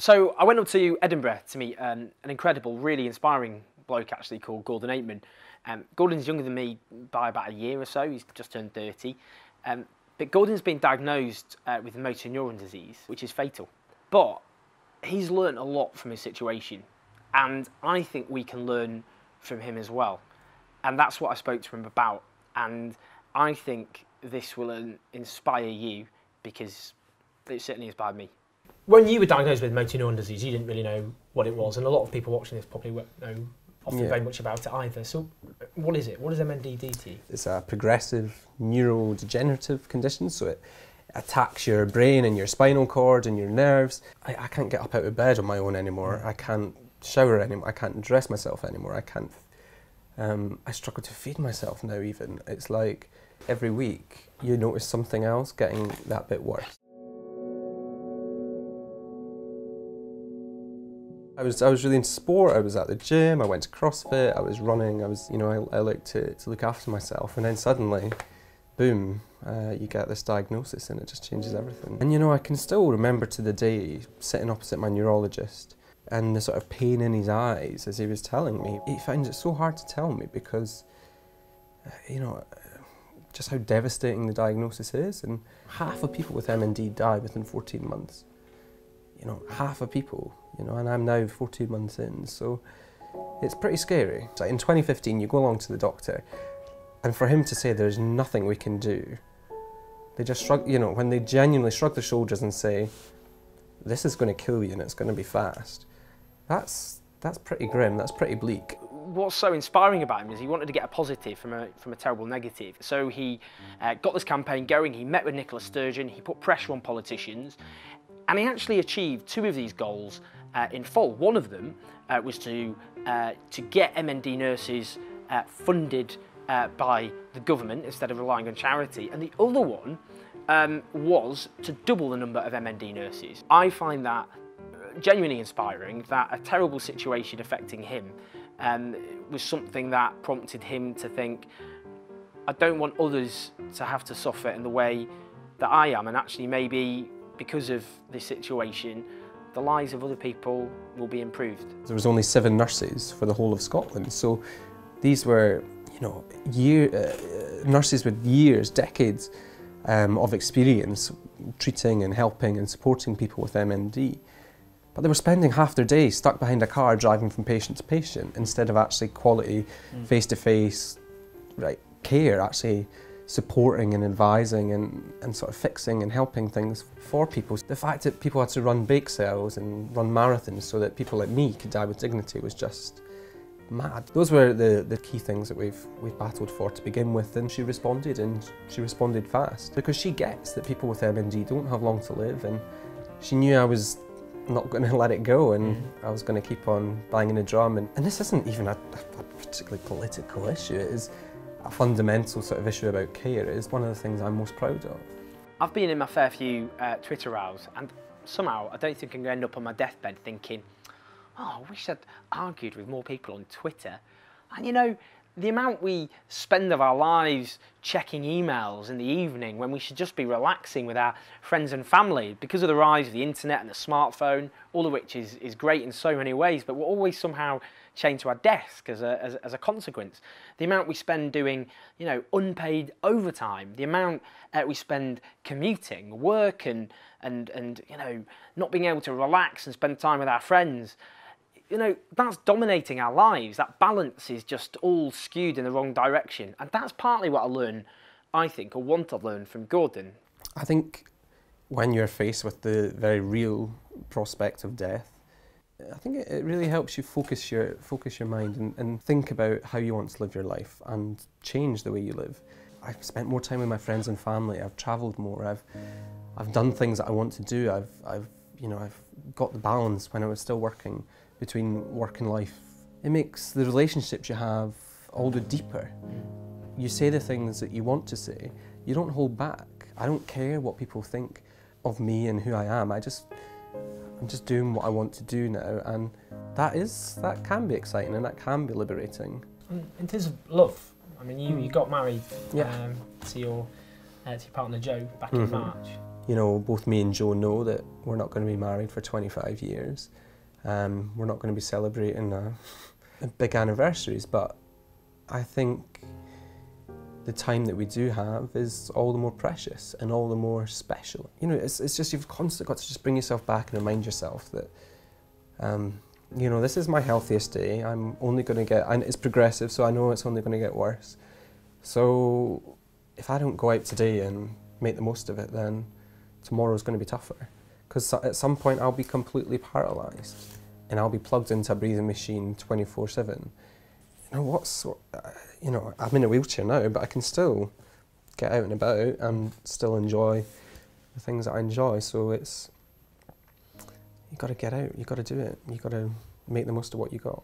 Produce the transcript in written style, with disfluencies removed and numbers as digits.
So I went up to Edinburgh to meet an incredible, really inspiring bloke actually called Gordon Aikman. Gordon's younger than me by about a year or so. He's just turned 30. But Gordon's been diagnosed with motor neurone disease, which is fatal. But he's learned a lot from his situation, and I think we can learn from him as well. And that's what I spoke to him about. And I think this will inspire you, because it certainly inspired me. When you were diagnosed with motor neurone disease, you didn't really know what it was, and a lot of people watching this probably won't know often very much about it either. So what is it? What does MND do to you? It's a progressive neurodegenerative condition, so it attacks your brain and your spinal cord and your nerves. I can't get up out of bed on my own anymore. I can't shower anymore. I can't dress myself anymore. I can't. I struggle to feed myself now even. It's like every week you notice something else getting that bit worse. I was really into sport. I was at the gym, I went to CrossFit, I was running, I like to look after myself, and then suddenly, boom, you get this diagnosis and it just changes everything. And I can still remember to the day sitting opposite my neurologist and the sort of pain in his eyes as he was telling me. He finds it so hard to tell me because, just how devastating the diagnosis is, and half of people with MND die within 14 months. Half of people, and I'm now 14 months in, so it's pretty scary. So in 2015, you go along to the doctor, and for him to say there's nothing we can do, they just shrug, when they genuinely shrug their shoulders and say, this is going to kill you and it's going to be fast, that's pretty grim, that's pretty bleak. What's so inspiring about him is he wanted to get a positive from a terrible negative. So he got this campaign going, he met with Nicola Sturgeon, he put pressure on politicians, and he actually achieved 2 of these goals in full. One of them was to get MND nurses funded by the government instead of relying on charity, and the other one was to double the number of MND nurses. I find that genuinely inspiring, that a terrible situation affecting him was something that prompted him to think, I don't want others to have to suffer in the way that I am, and actually maybe because of this situation, the lives of other people will be improved. There was only 7 nurses for the whole of Scotland, so these were, nurses with years, decades of experience treating and helping and supporting people with MND. But they were spending half their day stuck behind a car driving from patient to patient instead of actually quality, face-to-face care, actually supporting and advising and sort of fixing and helping things for people. The fact that people had to run bake sales and run marathons so that people like me could die with dignity was just mad. Those were the key things that we've battled for to begin with, and she responded fast, because she gets that people with MND don't have long to live, and she knew I was not going to let it go, and I was going to keep on banging the drum. And this isn't even a particularly political issue. It is a fundamental sort of issue about care. It is one of the things I'm most proud of. I've been in my fair few Twitter rows, and somehow I don't think I'm going to end up on my deathbed thinking, oh, I wish I'd argued with more people on Twitter. And the amount we spend of our lives checking emails in the evening when we should just be relaxing with our friends and family because of the rise of the internet and the smartphone, all of which is great in so many ways, but we're always somehow chained to our desk as a consequence. The amount we spend doing, unpaid overtime, the amount we spend commuting, work and not being able to relax and spend time with our friends, that's dominating our lives. That balance is just all skewed in the wrong direction. And that's partly what I learned, I think, or want to learn from Gordon. I think when you're faced with the very real prospect of death, I think it really helps you focus your mind and think about how you want to live your life and change the way you live. I've spent more time with my friends and family. I've travelled more. I've done things that I want to do. I've got the balance when I was still working between work and life. It makes the relationships you have all the deeper. You say the things that you want to say. You don't hold back. I don't care what people think of me and who I am. I'm just doing what I want to do now, and that can be exciting and that can be liberating. In terms of love, I mean, you got married to your partner Joe back in March. You know, both me and Joe know that we're not going to be married for 25 years. We're not going to be celebrating big anniversaries, but I think the time that we do have is all the more precious and all the more special. You know, it's just you've constantly got to just bring yourself back and remind yourself that, you know, this is my healthiest day. I'm only going to get, and it's progressive, so I know it's only going to get worse. So if I don't go out today and make the most of it, then tomorrow's going to be tougher. Because at some point I'll be completely paralysed and I'll be plugged into a breathing machine 24/7. You know, you know, I'm in a wheelchair now, but I can still get out and about and still enjoy the things that I enjoy. So it's, you got to get out, you got to do it, you got to make the most of what you got.